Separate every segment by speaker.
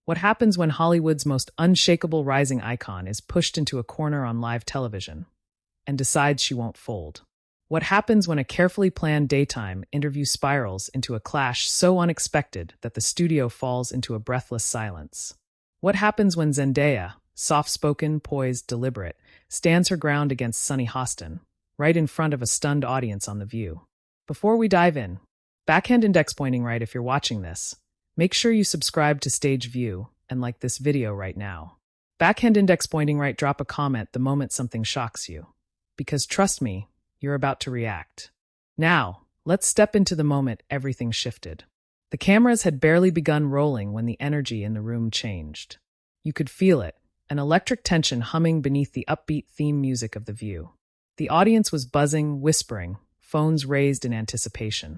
Speaker 1: What happens when Hollywood's most unshakable rising icon is pushed into a corner on live television and decides she won't fold? What happens when a carefully planned daytime interview spirals into a clash so unexpected that the studio falls into a breathless silence? What happens when Zendaya, soft-spoken, poised, deliberate, stands her ground against Sunny Hostin, right in front of a stunned audience on The View? Before we dive in, backhand index pointing right if you're watching this. Make sure you subscribe to Stage View and like this video right now. Backhand index pointing right, drop a comment the moment something shocks you. Because trust me, you're about to react. Now, let's step into the moment everything shifted. The cameras had barely begun rolling when the energy in the room changed. You could feel it, an electric tension humming beneath the upbeat theme music of The View. The audience was buzzing, whispering, phones raised in anticipation.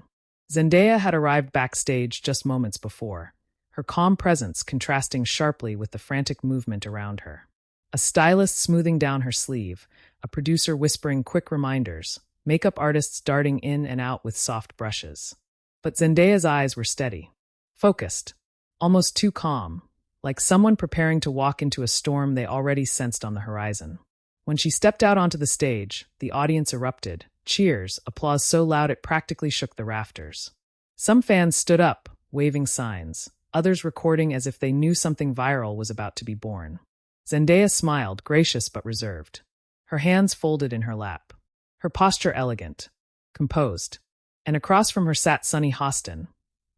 Speaker 1: Zendaya had arrived backstage just moments before, her calm presence contrasting sharply with the frantic movement around her. A stylist smoothing down her sleeve, a producer whispering quick reminders, makeup artists darting in and out with soft brushes. But Zendaya's eyes were steady, focused, almost too calm, like someone preparing to walk into a storm they already sensed on the horizon. When she stepped out onto the stage, the audience erupted, cheers, applause so loud it practically shook the rafters. Some fans stood up, waving signs, others recording as if they knew something viral was about to be born. Zendaya smiled, gracious but reserved, her hands folded in her lap, her posture elegant, composed, and across from her sat Sunny Hostin,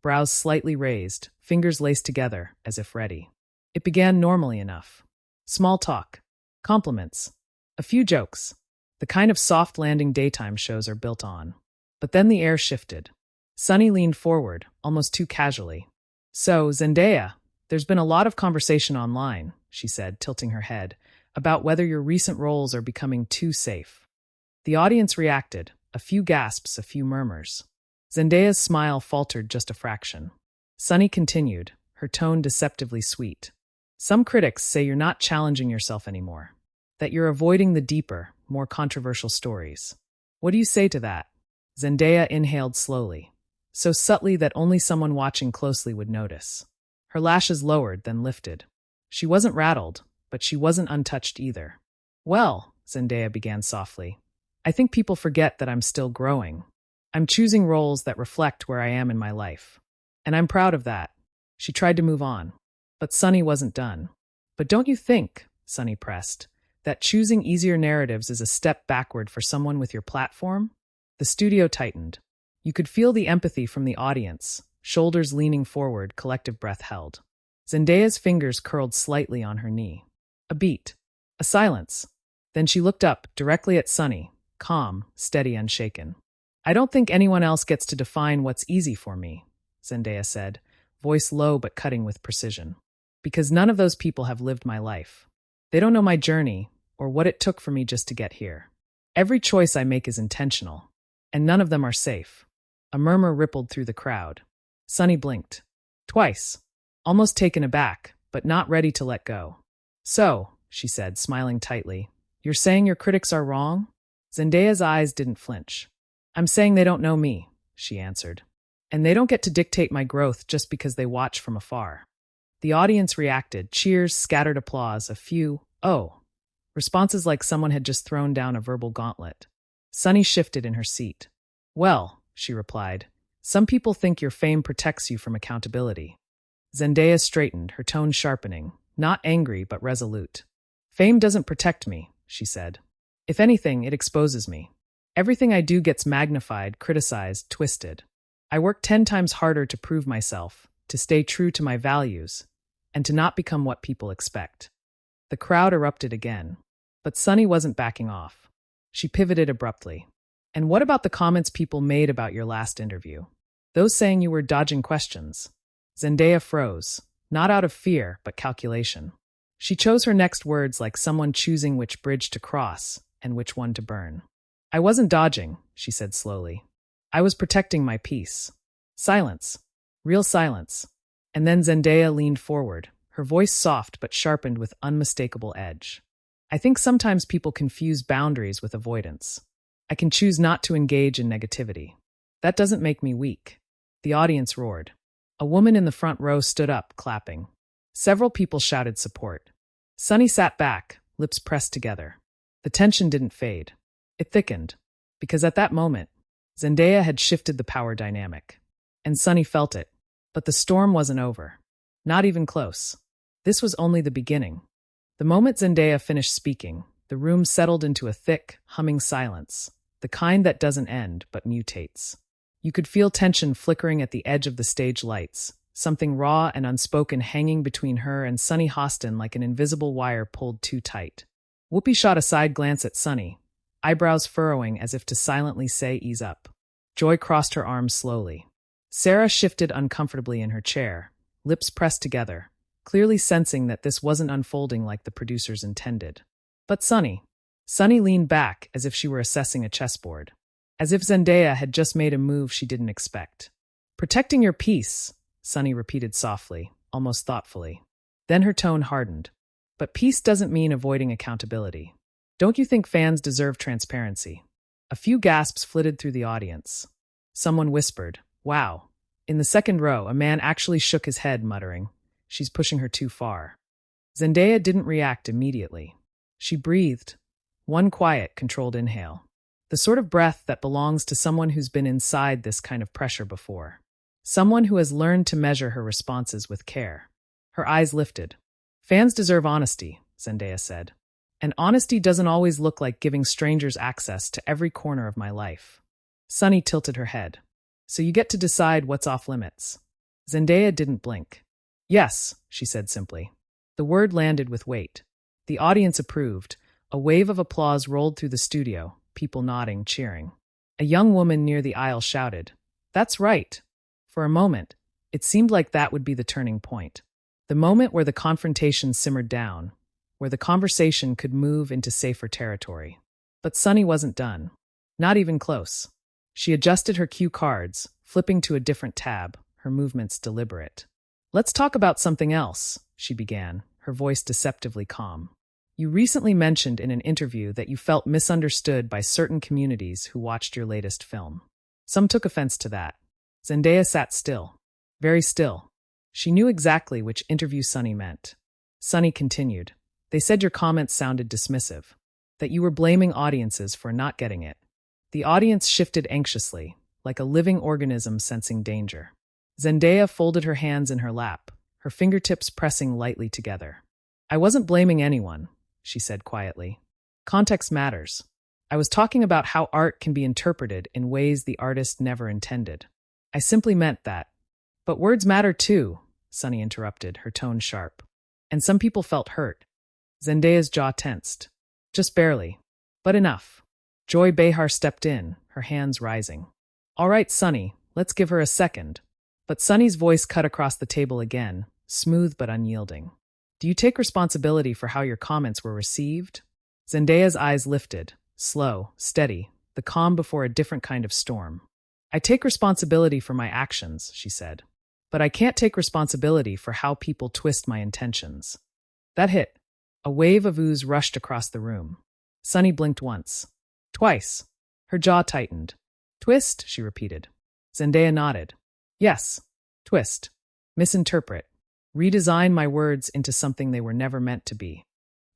Speaker 1: brows slightly raised, fingers laced together as if ready. It began normally enough. Small talk, compliments, a few jokes, the kind of soft-landing daytime shows are built on. But then the air shifted. Sunny leaned forward, almost too casually. "So, Zendaya, there's been a lot of conversation online," she said, tilting her head, "about whether your recent roles are becoming too safe." The audience reacted, a few gasps, a few murmurs. Zendaya's smile faltered just a fraction. Sunny continued, her tone deceptively sweet. "Some critics say you're not challenging yourself anymore, that you're avoiding the deeper, more controversial stories. What do you say to that?" Zendaya inhaled slowly, so subtly that only someone watching closely would notice. Her lashes lowered, then lifted. She wasn't rattled, but she wasn't untouched either. "Well," Zendaya began softly, "I think people forget that I'm still growing. I'm choosing roles that reflect where I am in my life. And I'm proud of that." She tried to move on. But Sunny wasn't done. "But don't you think," Sunny pressed, "that choosing easier narratives is a step backward for someone with your platform?" The studio tightened. You could feel the empathy from the audience, shoulders leaning forward, collective breath held. Zendaya's fingers curled slightly on her knee. A beat. A silence. Then she looked up, directly at Sunny, calm, steady, unshaken. "I don't think anyone else gets to define what's easy for me," Zendaya said, voice low but cutting with precision. "Because none of those people have lived my life. They don't know my journey, or what it took for me just to get here. Every choice I make is intentional, and none of them are safe." A murmur rippled through the crowd. Sunny blinked. Twice. Almost taken aback, but not ready to let go. "So," she said, smiling tightly, "you're saying your critics are wrong?" Zendaya's eyes didn't flinch. "I'm saying they don't know me," she answered. "And they don't get to dictate my growth just because they watch from afar." The audience reacted, cheers, scattered applause, a few, "Oh," responses like someone had just thrown down a verbal gauntlet. Sunny shifted in her seat. "Well," she replied, "some people think your fame protects you from accountability." Zendaya straightened, her tone sharpening, not angry but resolute. "Fame doesn't protect me," she said. "If anything, it exposes me. Everything I do gets magnified, criticized, twisted. I work 10 times harder to prove myself, to stay true to my values, and to not become what people expect." The crowd erupted again, but Sunny wasn't backing off. She pivoted abruptly. "And what about the comments people made about your last interview? Those saying you were dodging questions?" Zendaya froze, not out of fear, but calculation. She chose her next words like someone choosing which bridge to cross and which one to burn. "I wasn't dodging," she said slowly. "I was protecting my peace." Silence. Real silence. And then Zendaya leaned forward, her voice soft but sharpened with unmistakable edge. "I think sometimes people confuse boundaries with avoidance. I can choose not to engage in negativity. That doesn't make me weak." The audience roared. A woman in the front row stood up, clapping. Several people shouted support. Sunny sat back, lips pressed together. The tension didn't fade. It thickened, because at that moment, Zendaya had shifted the power dynamic. And Sunny felt it. But the storm wasn't over. Not even close. This was only the beginning. The moment Zendaya finished speaking, the room settled into a thick, humming silence, the kind that doesn't end but mutates. You could feel tension flickering at the edge of the stage lights, something raw and unspoken hanging between her and Sunny Hostin like an invisible wire pulled too tight. Whoopi shot a side glance at Sunny, eyebrows furrowing as if to silently say, "Ease up." Joy crossed her arms slowly. Sarah shifted uncomfortably in her chair, lips pressed together, clearly sensing that this wasn't unfolding like the producers intended. But Sunny leaned back as if she were assessing a chessboard, as if Zendaya had just made a move she didn't expect. "Protecting your peace," Sunny repeated softly, almost thoughtfully. Then her tone hardened. "But peace doesn't mean avoiding accountability. Don't you think fans deserve transparency?" A few gasps flitted through the audience. Someone whispered, "Wow." In the second row, a man actually shook his head, muttering, "She's pushing her too far." Zendaya didn't react immediately. She breathed. One quiet, controlled inhale. The sort of breath that belongs to someone who's been inside this kind of pressure before. Someone who has learned to measure her responses with care. Her eyes lifted. "Fans deserve honesty," Zendaya said. "And honesty doesn't always look like giving strangers access to every corner of my life." Sunny tilted her head. "So you get to decide what's off limits." Zendaya didn't blink. "Yes," she said simply. The word landed with weight. The audience approved. A wave of applause rolled through the studio, people nodding, cheering. A young woman near the aisle shouted, "That's right." For a moment, it seemed like that would be the turning point. The moment where the confrontation simmered down, where the conversation could move into safer territory. But Sunny wasn't done. Not even close. She adjusted her cue cards, flipping to a different tab, her movements deliberate. "Let's talk about something else," she began, her voice deceptively calm. "You recently mentioned in an interview that you felt misunderstood by certain communities who watched your latest film. Some took offense to that." Zendaya sat still. Very still. She knew exactly which interview Sunny meant. Sunny continued, "They said your comments sounded dismissive, that you were blaming audiences for not getting it." The audience shifted anxiously, like a living organism sensing danger. Zendaya folded her hands in her lap, her fingertips pressing lightly together. "I wasn't blaming anyone," she said quietly. "Context matters. I was talking about how art can be interpreted in ways the artist never intended. I simply meant that." "But words matter too," Sunny interrupted, her tone sharp. "And some people felt hurt." Zendaya's jaw tensed. Just barely. But enough. Joy Behar stepped in, her hands rising. "All right, Sunny, let's give her a second." But Sunny's voice cut across the table again, smooth but unyielding. "Do you take responsibility for how your comments were received?" Zendaya's eyes lifted, slow, steady, the calm before a different kind of storm. "I take responsibility for my actions," she said. "But I can't take responsibility for how people twist my intentions." That hit. A wave of ooze rushed across the room. Sunny blinked once. Twice. Her jaw tightened. "Twist," she repeated. Zendaya nodded. "Yes. Twist. Misinterpret. Redesign my words into something they were never meant to be."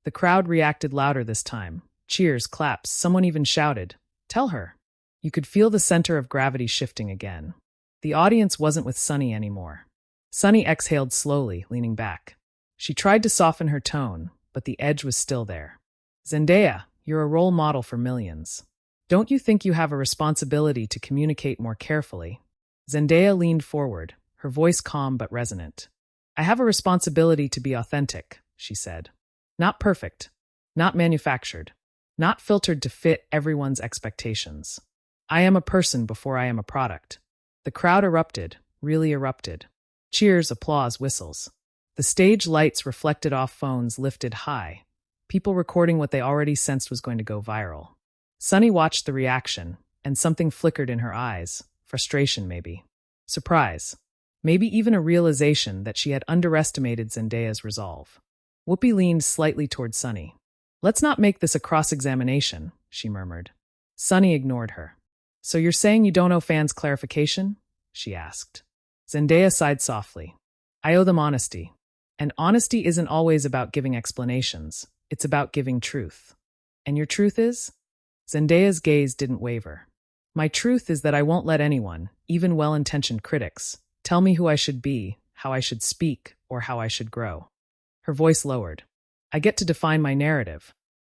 Speaker 1: The crowd reacted louder this time. Cheers, claps, someone even shouted, "Tell her." You could feel the center of gravity shifting again. The audience wasn't with Sunny anymore. Sunny exhaled slowly, leaning back. She tried to soften her tone, but the edge was still there. "Zendaya, you're a role model for millions. Don't you think you have a responsibility to communicate more carefully?" Zendaya leaned forward, her voice calm but resonant. "I have a responsibility to be authentic," she said. "Not perfect, not manufactured, not filtered to fit everyone's expectations. I am a person before I am a product." The crowd erupted, really erupted. Cheers, applause, whistles. The stage lights reflected off phones lifted high, people recording what they already sensed was going to go viral. Sunny watched the reaction, and something flickered in her eyes, frustration maybe, surprise, maybe even a realization that she had underestimated Zendaya's resolve. Whoopi leaned slightly toward Sunny. "Let's not make this a cross-examination," she murmured. Sunny ignored her. "So you're saying you don't owe fans clarification?" she asked. Zendaya sighed softly. "I owe them honesty. And honesty isn't always about giving explanations. It's about giving truth. And your truth is? Zendaya's gaze didn't waver. My truth is that I won't let anyone, even well-intentioned critics, tell me who I should be, how I should speak, or how I should grow. Her voice lowered. I get to define my narrative.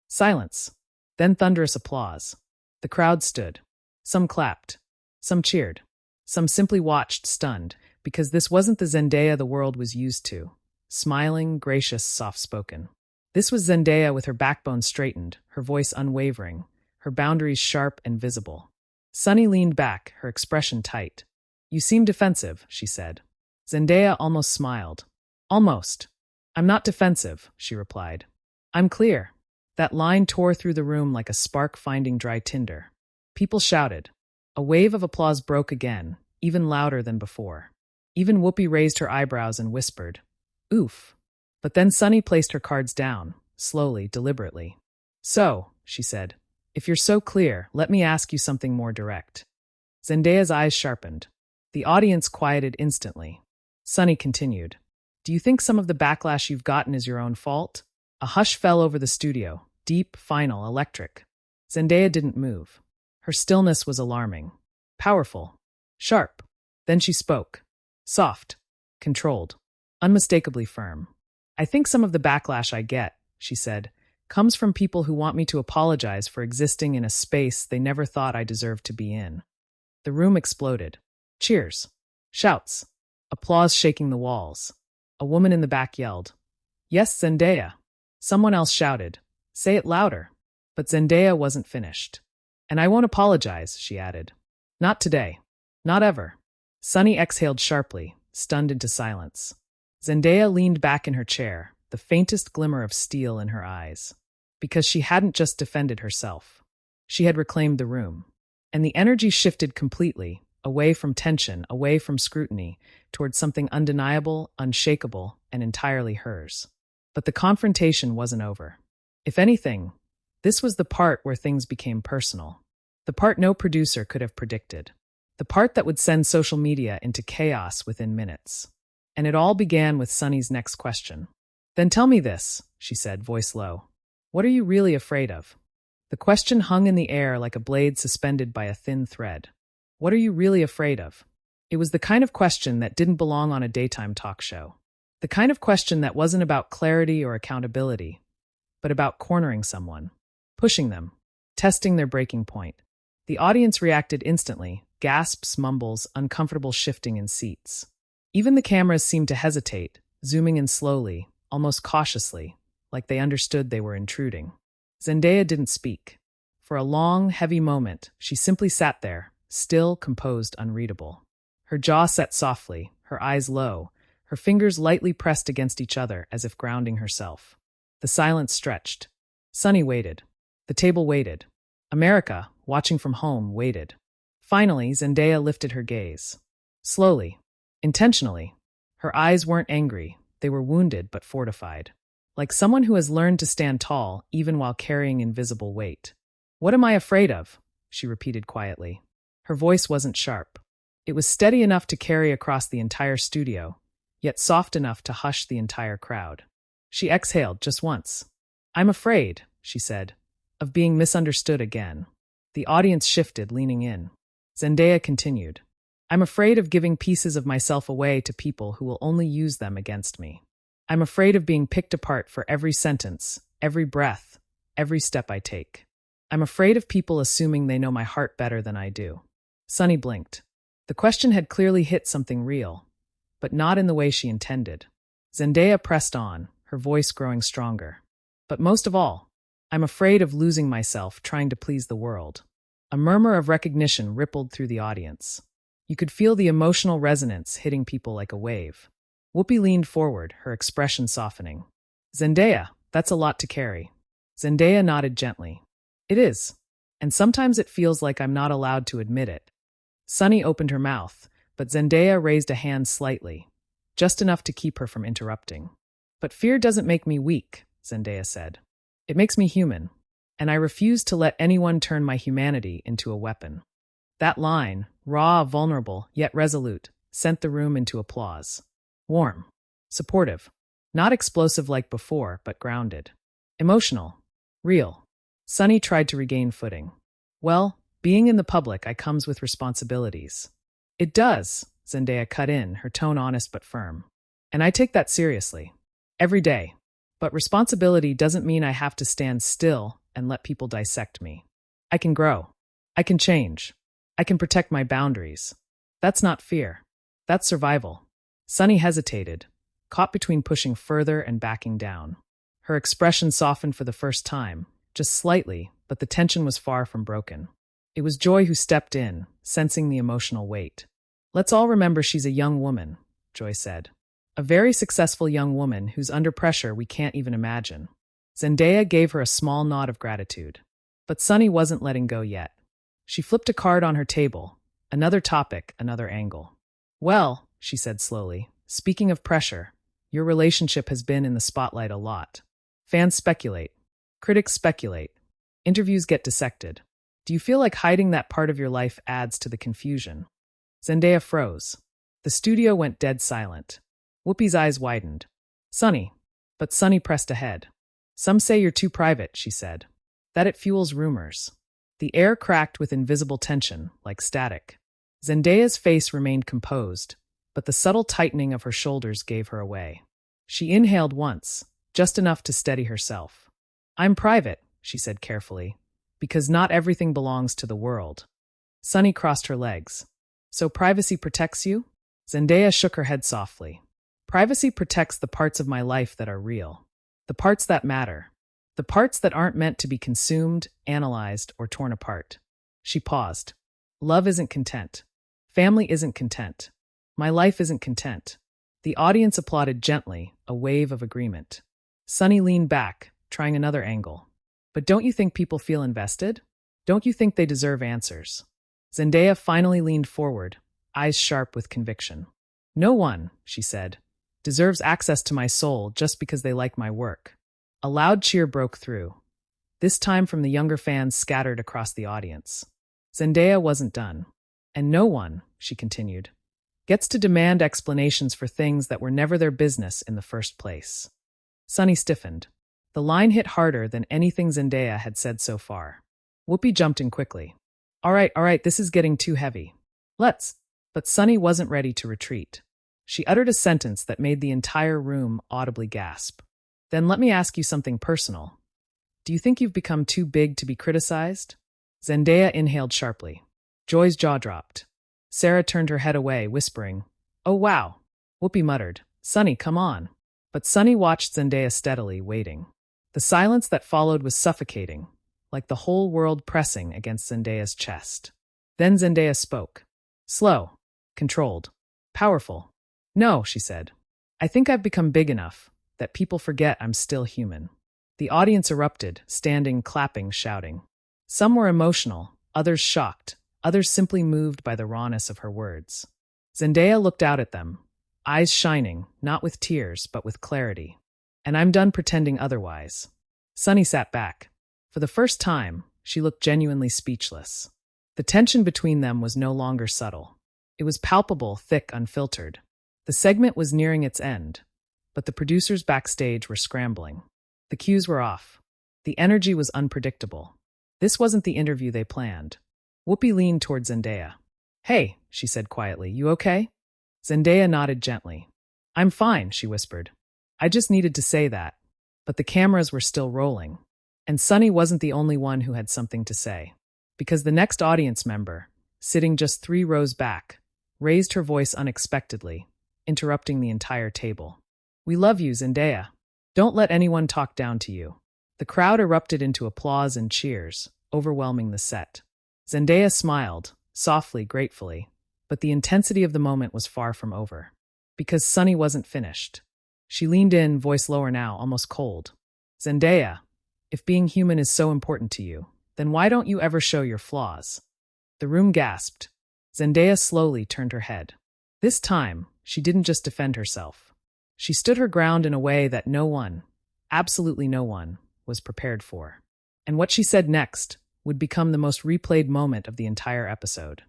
Speaker 1: Silence. Then thunderous applause. The crowd stood. Some clapped. Some cheered. Some simply watched, stunned, because this wasn't the Zendaya the world was used to. Smiling, gracious, soft-spoken. This was Zendaya with her backbone straightened, her voice unwavering, her boundaries sharp and visible. Sunny leaned back, her expression tight. You seem defensive, she said. Zendaya almost smiled. Almost. I'm not defensive, she replied. I'm clear. That line tore through the room like a spark finding dry tinder. People shouted. A wave of applause broke again, even louder than before. Even Whoopi raised her eyebrows and whispered, Oof. But then Sunny placed her cards down, slowly, deliberately. So, she said, if you're so clear, let me ask you something more direct. Zendaya's eyes sharpened. The audience quieted instantly. Sunny continued, Do you think some of the backlash you've gotten is your own fault? A hush fell over the studio, deep, final, electric. Zendaya didn't move. Her stillness was alarming. Powerful. Sharp. Then she spoke. Soft. Controlled. Unmistakably firm. I think some of the backlash I get, she said, comes from people who want me to apologize for existing in a space they never thought I deserved to be in. The room exploded. Cheers. Shouts. Applause shaking the walls. A woman in the back yelled, Yes, Zendaya. Someone else shouted, Say it louder. But Zendaya wasn't finished. And I won't apologize, she added. Not today. Not ever. Sunny exhaled sharply, stunned into silence. Zendaya leaned back in her chair, the faintest glimmer of steel in her eyes. Because she hadn't just defended herself. She had reclaimed the room. And the energy shifted completely, away from tension, away from scrutiny, towards something undeniable, unshakable, and entirely hers. But the confrontation wasn't over. If anything, this was the part where things became personal. The part no producer could have predicted. The part that would send social media into chaos within minutes. And it all began with Sunny's next question. Then tell me this, she said, voice low. What are you really afraid of? The question hung in the air like a blade suspended by a thin thread. What are you really afraid of? It was the kind of question that didn't belong on a daytime talk show. The kind of question that wasn't about clarity or accountability, but about cornering someone, pushing them, testing their breaking point. The audience reacted instantly, gasps, mumbles, uncomfortable shifting in seats. Even the cameras seemed to hesitate, zooming in slowly, almost cautiously, like they understood they were intruding. Zendaya didn't speak. For a long, heavy moment, she simply sat there, still, composed, unreadable. Her jaw set softly, her eyes low, her fingers lightly pressed against each other as if grounding herself. The silence stretched. Sunny waited. The table waited. America, watching from home, waited. Finally, Zendaya lifted her gaze. Slowly. Intentionally. Her eyes weren't angry. They were wounded but fortified. Like someone who has learned to stand tall even while carrying invisible weight. What am I afraid of? She repeated quietly. Her voice wasn't sharp. It was steady enough to carry across the entire studio, yet soft enough to hush the entire crowd. She exhaled just once. I'm afraid, she said, of being misunderstood again. The audience shifted, leaning in. Zendaya continued. I'm afraid of giving pieces of myself away to people who will only use them against me. I'm afraid of being picked apart for every sentence, every breath, every step I take. I'm afraid of people assuming they know my heart better than I do. Sunny blinked. The question had clearly hit something real, but not in the way she intended. Zendaya pressed on, her voice growing stronger. But most of all, I'm afraid of losing myself trying to please the world. A murmur of recognition rippled through the audience. You could feel the emotional resonance hitting people like a wave. Whoopi leaned forward, her expression softening. Zendaya, that's a lot to carry. Zendaya nodded gently. It is. And sometimes it feels like I'm not allowed to admit it. Sunny opened her mouth, but Zendaya raised a hand slightly, just enough to keep her from interrupting. But fear doesn't make me weak, Zendaya said. It makes me human, and I refuse to let anyone turn my humanity into a weapon. That line, raw, vulnerable, yet resolute, sent the room into applause. Warm. Supportive. Not explosive like before, but grounded. Emotional. Real. Sunny tried to regain footing. Well, being in the public, I comes with responsibilities. It does, Zendaya cut in, her tone honest but firm. And I take that seriously. Every day. But responsibility doesn't mean I have to stand still and let people dissect me. I can grow. I can change. I can protect my boundaries. That's not fear. That's survival. Sunny hesitated, caught between pushing further and backing down. Her expression softened for the first time, just slightly, but the tension was far from broken. It was Joy who stepped in, sensing the emotional weight. Let's all remember she's a young woman, Joy said. A very successful young woman who's under pressure we can't even imagine. Zendaya gave her a small nod of gratitude. But Sunny wasn't letting go yet. She flipped a card on her table. Another topic, another angle. Well, she said slowly, speaking of pressure, your relationship has been in the spotlight a lot. Fans speculate. Critics speculate. Interviews get dissected. Do you feel like hiding that part of your life adds to the confusion? Zendaya froze. The studio went dead silent. Whoopi's eyes widened. Sunny. But Sunny pressed ahead. Some say you're too private, she said. That it fuels rumors. The air cracked with invisible tension, like static. Zendaya's face remained composed, but the subtle tightening of her shoulders gave her away. She inhaled once, just enough to steady herself. I'm private, she said carefully, because not everything belongs to the world. Sunny crossed her legs. So privacy protects you? Zendaya shook her head softly. Privacy protects the parts of my life that are real. The parts that matter. The parts that aren't meant to be consumed, analyzed, or torn apart. She paused. Love isn't content. Family isn't content. My life isn't content. The audience applauded gently, a wave of agreement. Sunny leaned back, trying another angle. But don't you think people feel invested? Don't you think they deserve answers? Zendaya finally leaned forward, eyes sharp with conviction. No one, she said, deserves access to my soul just because they like my work. A loud cheer broke through, this time from the younger fans scattered across the audience. Zendaya wasn't done. And no one, she continued, gets to demand explanations for things that were never their business in the first place. Sunny stiffened. The line hit harder than anything Zendaya had said so far. Whoopi jumped in quickly. All right, this is getting too heavy. Let's. But Sunny wasn't ready to retreat. She uttered a sentence that made the entire room audibly gasp. Then let me ask you something personal. Do you think you've become too big to be criticized? Zendaya inhaled sharply. Joy's jaw dropped. Sarah turned her head away, whispering, Oh wow. Whoopi muttered, Sunny, come on. But Sunny watched Zendaya steadily, waiting. The silence that followed was suffocating, like the whole world pressing against Zendaya's chest. Then Zendaya spoke. Slow, controlled, powerful. No, she said. I think I've become big enough that people forget I'm still human. The audience erupted, standing, clapping, shouting. Some were emotional, others shocked, others simply moved by the rawness of her words. Zendaya looked out at them, eyes shining, not with tears, but with clarity. And I'm done pretending otherwise. Sunny sat back. For the first time, she looked genuinely speechless. The tension between them was no longer subtle. It was palpable, thick, unfiltered. The segment was nearing its end, but the producers backstage were scrambling. The cues were off. The energy was unpredictable. This wasn't the interview they planned. Whoopi leaned toward Zendaya. Hey, she said quietly, you okay? Zendaya nodded gently. I'm fine, she whispered. I just needed to say that. But the cameras were still rolling. And Sunny wasn't the only one who had something to say. Because the next audience member, sitting just 3 rows back, raised her voice unexpectedly, interrupting the entire table. We love you, Zendaya. Don't let anyone talk down to you. The crowd erupted into applause and cheers, overwhelming the set. Zendaya smiled, softly, gratefully, but the intensity of the moment was far from over. Because Sunny wasn't finished. She leaned in, voice lower now, almost cold. Zendaya, if being human is so important to you, then why don't you ever show your flaws? The room gasped. Zendaya slowly turned her head. This time, she didn't just defend herself. She stood her ground in a way that no one, absolutely no one, was prepared for. And what she said next would become the most replayed moment of the entire episode.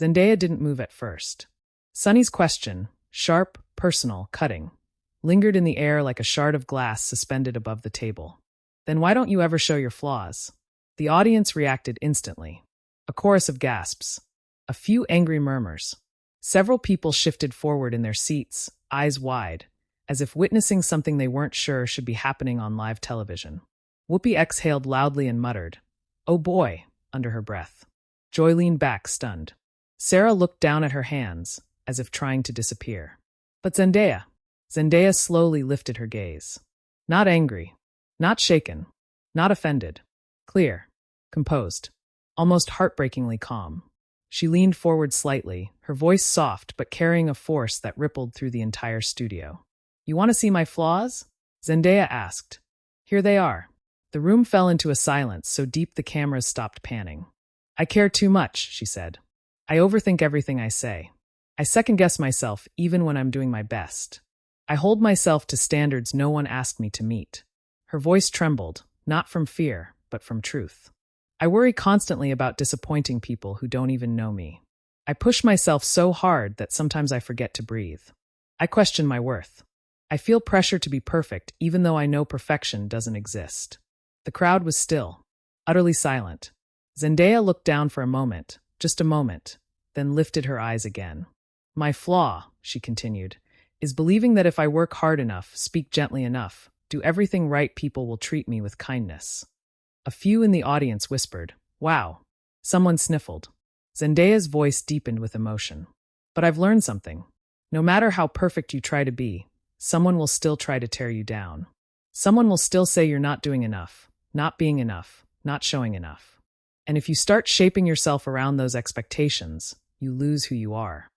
Speaker 1: Zendaya didn't move at first. Sunny's question, sharp, personal, cutting, lingered in the air like a shard of glass suspended above the table. Then why don't you ever show your flaws? The audience reacted instantly. A chorus of gasps. A few angry murmurs. Several people shifted forward in their seats, eyes wide, as if witnessing something they weren't sure should be happening on live television. Whoopi exhaled loudly and muttered, "Oh boy," under her breath. Joy leaned back, stunned. Sarah looked down at her hands, as if trying to disappear. But Zendaya. Zendaya slowly lifted her gaze. Not angry. Not shaken. Not offended. Clear. Composed. Almost heartbreakingly calm. She leaned forward slightly, her voice soft but carrying a force that rippled through the entire studio. "You want to see my flaws?" Zendaya asked. "Here they are." The room fell into a silence so deep the cameras stopped panning. "I care too much," she said. "I overthink everything I say. I second-guess myself even when I'm doing my best. I hold myself to standards no one asked me to meet." Her voice trembled, not from fear, but from truth. "I worry constantly about disappointing people who don't even know me. I push myself so hard that sometimes I forget to breathe. I question my worth. I feel pressure to be perfect even though I know perfection doesn't exist." The crowd was still, utterly silent. Zendaya looked down for a moment, just a moment, then lifted her eyes again. "My flaw," she continued, "is believing that if I work hard enough, speak gently enough, do everything right, people will treat me with kindness." A few in the audience whispered, "Wow." Someone sniffled. Zendaya's voice deepened with emotion. "But I've learned something. No matter how perfect you try to be, someone will still try to tear you down. Someone will still say you're not doing enough, not being enough, not showing enough. And if you start shaping yourself around those expectations, you lose who you are."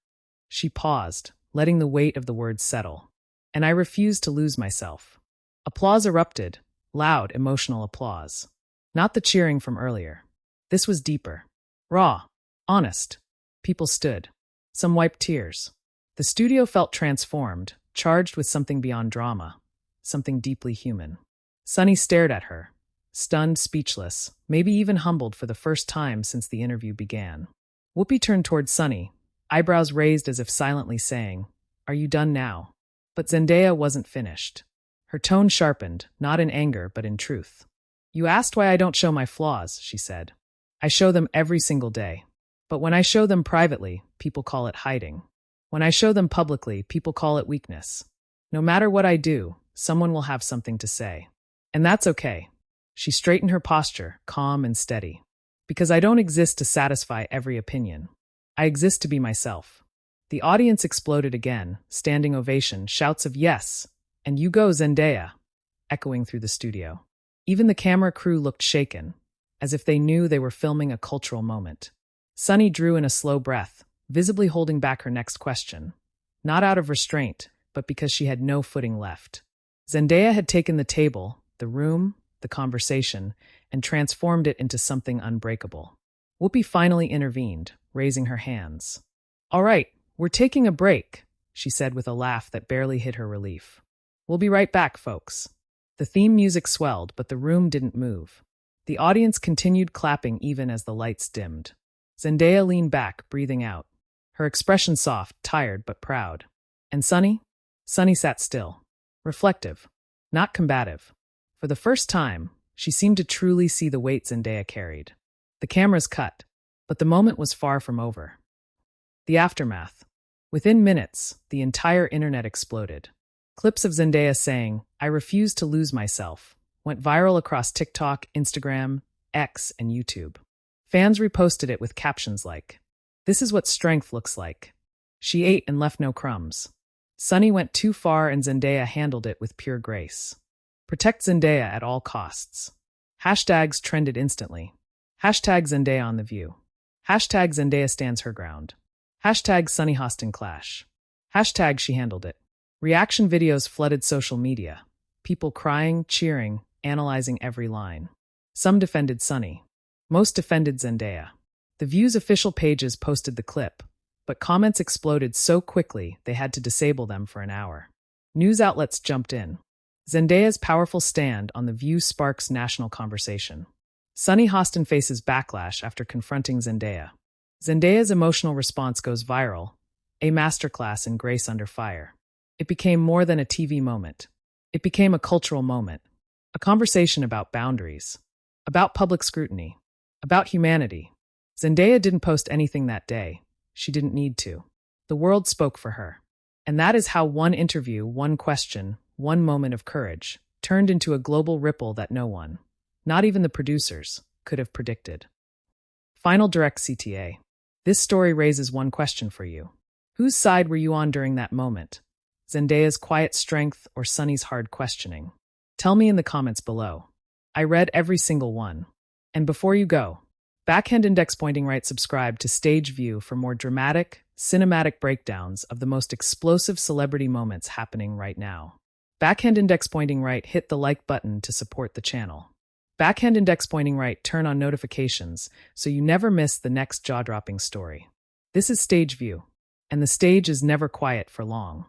Speaker 1: She paused, letting the weight of the words settle. "And I refuse to lose myself." Applause erupted, loud, emotional applause. Not the cheering from earlier. This was deeper. Raw. Honest. People stood. Some wiped tears. The studio felt transformed, charged with something beyond drama, something deeply human. Sunny stared at her, stunned, speechless, maybe even humbled for the first time since the interview began. Whoopi turned toward Sunny, eyebrows raised as if silently saying, "Are you done now?" But Zendaya wasn't finished. Her tone sharpened, not in anger but in truth. "You asked why I don't show my flaws," she said. "I show them every single day. But when I show them privately, people call it hiding. When I show them publicly, people call it weakness. No matter what I do, someone will have something to say. And that's okay." She straightened her posture, calm and steady. "Because I don't exist to satisfy every opinion. I exist to be myself." The audience exploded again, standing ovation, shouts of "Yes!" and "You go, Zendaya!" echoing through the studio. Even the camera crew looked shaken, as if they knew they were filming a cultural moment. Sunny drew in a slow breath, visibly holding back her next question, not out of restraint, but because she had no footing left. Zendaya had taken the table, the room, the conversation, and transformed it into something unbreakable. Whoopi finally intervened, raising her hands. "All right, we're taking a break," she said with a laugh that barely hid her relief. "We'll be right back, folks." The theme music swelled, but the room didn't move. The audience continued clapping even as the lights dimmed. Zendaya leaned back, breathing out. Her expression soft, tired, but proud. And Sunny? Sunny sat still. Reflective. Not combative. For the first time, she seemed to truly see the weight Zendaya carried. The cameras cut, but the moment was far from over. The aftermath. Within minutes, the entire internet exploded. Clips of Zendaya saying, "I refuse to lose myself," went viral across TikTok, Instagram, X, and YouTube. Fans reposted it with captions like, "This is what strength looks like." She ate and left no crumbs. Sunny went too far and Zendaya handled it with pure grace. Protect Zendaya at all costs. Hashtags trended instantly. Hashtag Zendaya on the View. Hashtag Zendaya stands her ground. Hashtag Sunny Hostin clash. Hashtag she handled it. Reaction videos flooded social media. People crying, cheering, analyzing every line. Some defended Sunny. Most defended Zendaya. The View's official pages posted the clip, but comments exploded so quickly they had to disable them for an hour. News outlets jumped in. Zendaya's powerful stand on The View sparks national conversation. Sunny Hostin faces backlash after confronting Zendaya. Zendaya's emotional response goes viral, a masterclass in grace under fire. It became more than a TV moment. It became a cultural moment, a conversation about boundaries, about public scrutiny, about humanity. Zendaya didn't post anything that day. She didn't need to. The world spoke for her. And that is how one interview, one question, one moment of courage turned into a global ripple that no one, not even the producers, could have predicted. Final direct CTA. This story raises one question for you. Whose side were you on during that moment? Zendaya's quiet strength or Sunny's hard questioning? Tell me in the comments below. I read every single one. And before you go, backhand index pointing right, subscribe to Stage View for more dramatic, cinematic breakdowns of the most explosive celebrity moments happening right now. Backhand index pointing right, hit the like button to support the channel. Backhand index pointing right, turn on notifications so you never miss the next jaw-dropping story. This is Stage View, and the stage is never quiet for long.